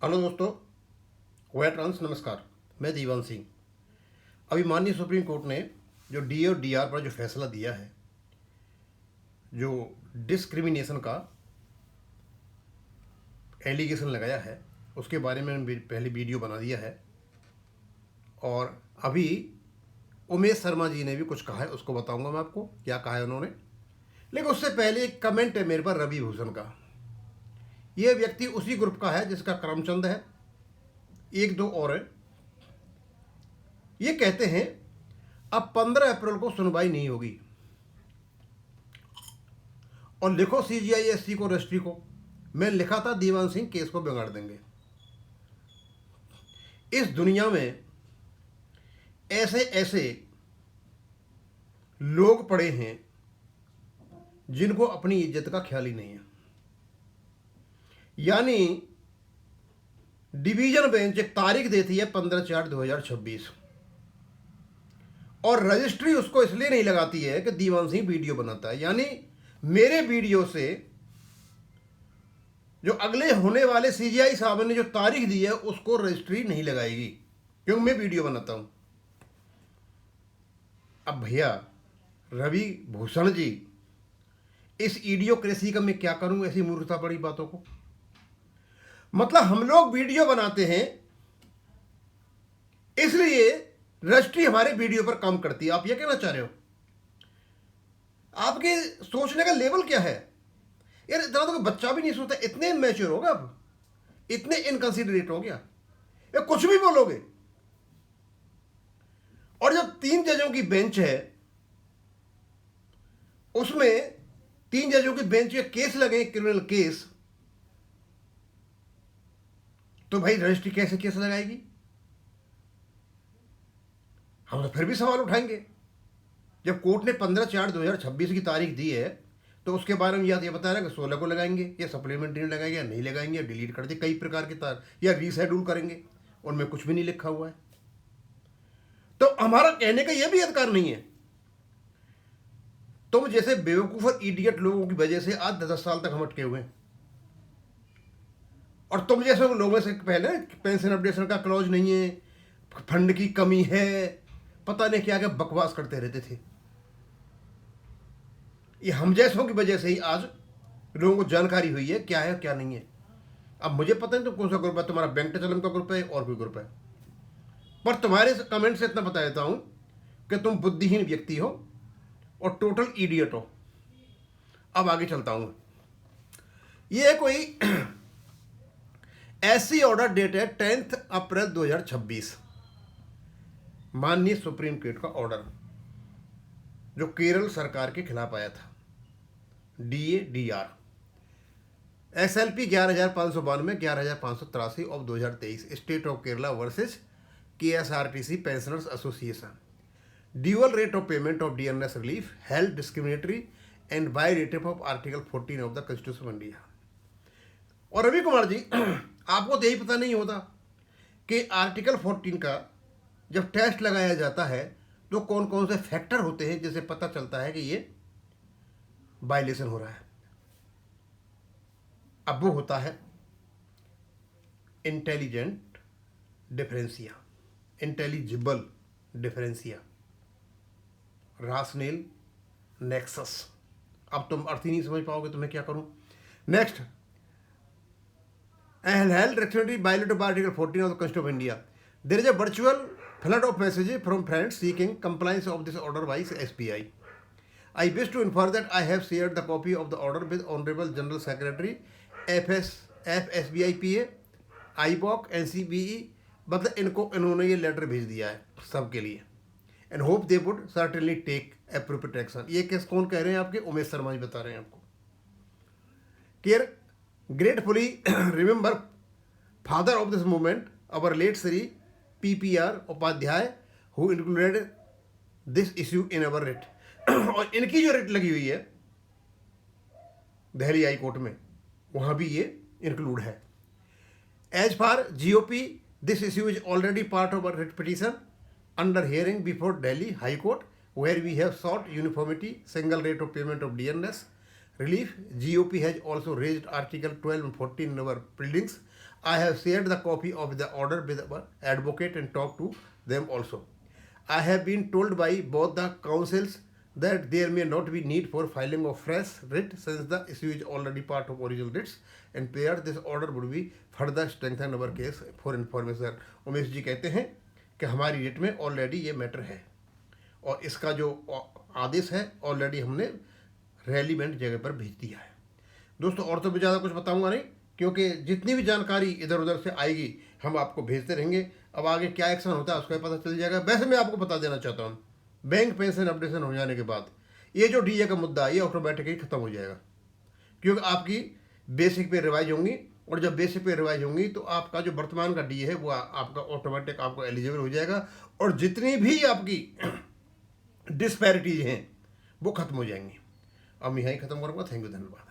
Hello दोस्तों, veterans नमस्कार। मैं दीवान सिंह। अभी माननीय सुप्रीम कोर्ट ने जो डी और डी आर पर जो फैसला दिया है, जो डिस्क्रिमिनेशन का एलिगेशन लगाया है, उसके बारे में मैंने पहले वीडियो बना दिया है। और अभी उमेश शर्मा जी ने भी कुछ कहा है, उसको बताऊंगा मैं आपको क्या कहा है उन्होंने। लेकिन उससे पहले एक कमेंट है मेरे पर रवि भूषण का। ये व्यक्ति उसी ग्रुप का है जिसका करमचंद है, एक दो और है। ये कहते हैं अब 15 अप्रैल को सुनवाई नहीं होगी और लिखो CGI-ST को, रजिस्ट्री को। मैं लिखा था दीवान सिंह केस को बिगाड़ देंगे। इस दुनिया में ऐसे ऐसे लोग पड़े हैं जिनको अपनी इज्जत का ख्याल ही नहीं है। यानी डिवीजन बेंच एक तारीख देती है 15/4/2026 और रजिस्ट्री उसको इसलिए नहीं लगाती है कि दीवान सिंह वीडियो बनाता है। यानी मेरे वीडियो से जो अगले होने वाले CGI साहब ने जो तारीख दी है उसको रजिस्ट्री नहीं लगाएगी, क्योंकि मैं वीडियो बनाता हूं। अब भैया रवि भूषण जी, इस इडियोक्रेसी का मैं क्या करूं, ऐसी मूर्खता बड़ी बातों को। मतलब हम लोग वीडियो बनाते हैं इसलिए रजिस्ट्री हमारे वीडियो पर काम करती है। आप ये कहना चाह रहे हो? आपके सोचने का लेवल क्या है यार? इतना तो बच्चा भी नहीं सोचता, इतने मैच्योर हो गया, अब इतने इनकंसिडरेट हो गया या कुछ भी बोलोगे। और जब 3 जजों की बेंच है, उसमें 3 जजों की बेंच के केस लगे, क्रिमिनल केस, तो भाई रजिस्ट्री कैसे केस लगाएगी? हम तो फिर भी सवाल उठाएंगे। जब कोर्ट ने 15/4/2026 की तारीख दी है तो उसके बारे में या तो ये बता रहा है कि 16 को लगाएंगे या सप्लीमेंट्री लगाएंगे या नहीं लगाएंगे, या डिलीट कर दे कई प्रकार के तार, या रीशेड्यूल करेंगे। उनमें कुछ भी नहीं लिखा हुआ है। तो हमारा कहने का यह भी अधिकार नहीं है। तुम जैसे बेवकूफ और इडियट लोगों की वजह से आज 10 साल तक हम अटके हुए हैं। और तुम जैसे लोगों से पहले पेंशन अपडेशन का क्लॉज नहीं है, फंड की कमी है, पता नहीं क्या क्या बकवास करते रहते थे। ये हम जैसों की वजह से ही आज लोगों को जानकारी हुई है क्या है क्या नहीं है। अब मुझे पता नहीं तो कौन सा ग्रुप है तुम्हारा, बैंक चलम का ग्रुप है और कोई ग्रुप है, पर तुम्हारे कमेंट से इतना बता देता हूं कि तुम बुद्धिहीन व्यक्ति हो और टोटल इडियट हो। अब आगे चलता हूं। ये कोई ऐसी ऑर्डर डेट है 10 अप्रैल 2026, माननीय सुप्रीम कोर्ट का ऑर्डर जो केरल सरकार के खिलाफ आया था, DA/DR SLP 11,592 11,583 of 2023, state of Kerala versus KSRTC pensioners association, dual rate of payment of DNS relief health discriminatory and violative of article 14 of the constitution of India. और रवि कुमार जी, आपको तो यही पता नहीं होता कि आर्टिकल 14 का जब टेस्ट लगाया जाता है तो कौन कौन से फैक्टर होते हैं जिससे पता चलता है कि ये वायलेशन हो रहा है। अब वो होता है इंटेलिजेंट डिफरेंसिया, इंटेलिजिबल डिफरेंसिया, रासनेल नेक्सस। अब तुम अर्थ ही नहीं समझ पाओगे तो मैं क्या करूं। Next, and held recently violated by Article 14 of the Constitution of India. There is a virtual flood of messages from friends seeking compliance of this order by SBI. I wish to inform that I have shared the copy of the order with Honorable General Secretary, FSBIPA, IBOC, NCBE। मतलब इन्होंने ये letter भेज दिया है सबके लिए। And hope they would certainly take appropriate action. ये case कौन कह रहे हैं? आपके उमेश शर्मा जी बता रहे हैं आपको। Care gratefully remember father of this movement, our late Sri PPR Upadhyay, who included this issue in our writ। और इनकी जो रिट लगी हुई है दिल्ली हाई कोर्ट में, वहां भी ये इंक्लूड है। As far GOP, this issue is already part of our writ petition under hearing before Delhi High Court, where we have sought uniformity, single rate of payment of DNS, relief. GOP has also raised Article 12 and 14 in our pleadings. I have shared the copy of the order with our advocate and talked to them also. I have been told by both the councils that there may not be need for filing of fresh writ since the issue is already part of original writs and prayer this order would be further strengthen our case for information. Umesh ji कहते हैं कि हमारी writ में already ये matter है और इसका जो आदेश है ऑलरेडी हमने रेलिवेंट जगह पर भेज दिया है। दोस्तों और तो भी ज़्यादा कुछ बताऊंगा नहीं, क्योंकि जितनी भी जानकारी इधर उधर से आएगी हम आपको भेजते रहेंगे। अब आगे क्या एक्शन होता है उसका पता चल जाएगा। वैसे मैं आपको बता देना चाहता हूँ, बैंक पेंशन अपडेशन हो जाने के बाद ये जो डीए का मुद्दा है ये ऑटोमेटिकली खत्म हो जाएगा, क्योंकि आपकी बेसिक पे रिवाइज होंगी और जब बेसिक पे रिवाइज होंगी तो आपका जो वर्तमान का डीए है वो आपका ऑटोमेटिक आपको एलिजिबल हो जाएगा और जितनी भी आपकी डिस्पैरिटीज हैं वो खत्म हो जाएंगी। अब मैं यहीं खत्म करूँगा। थैंक यू, धन्यवाद।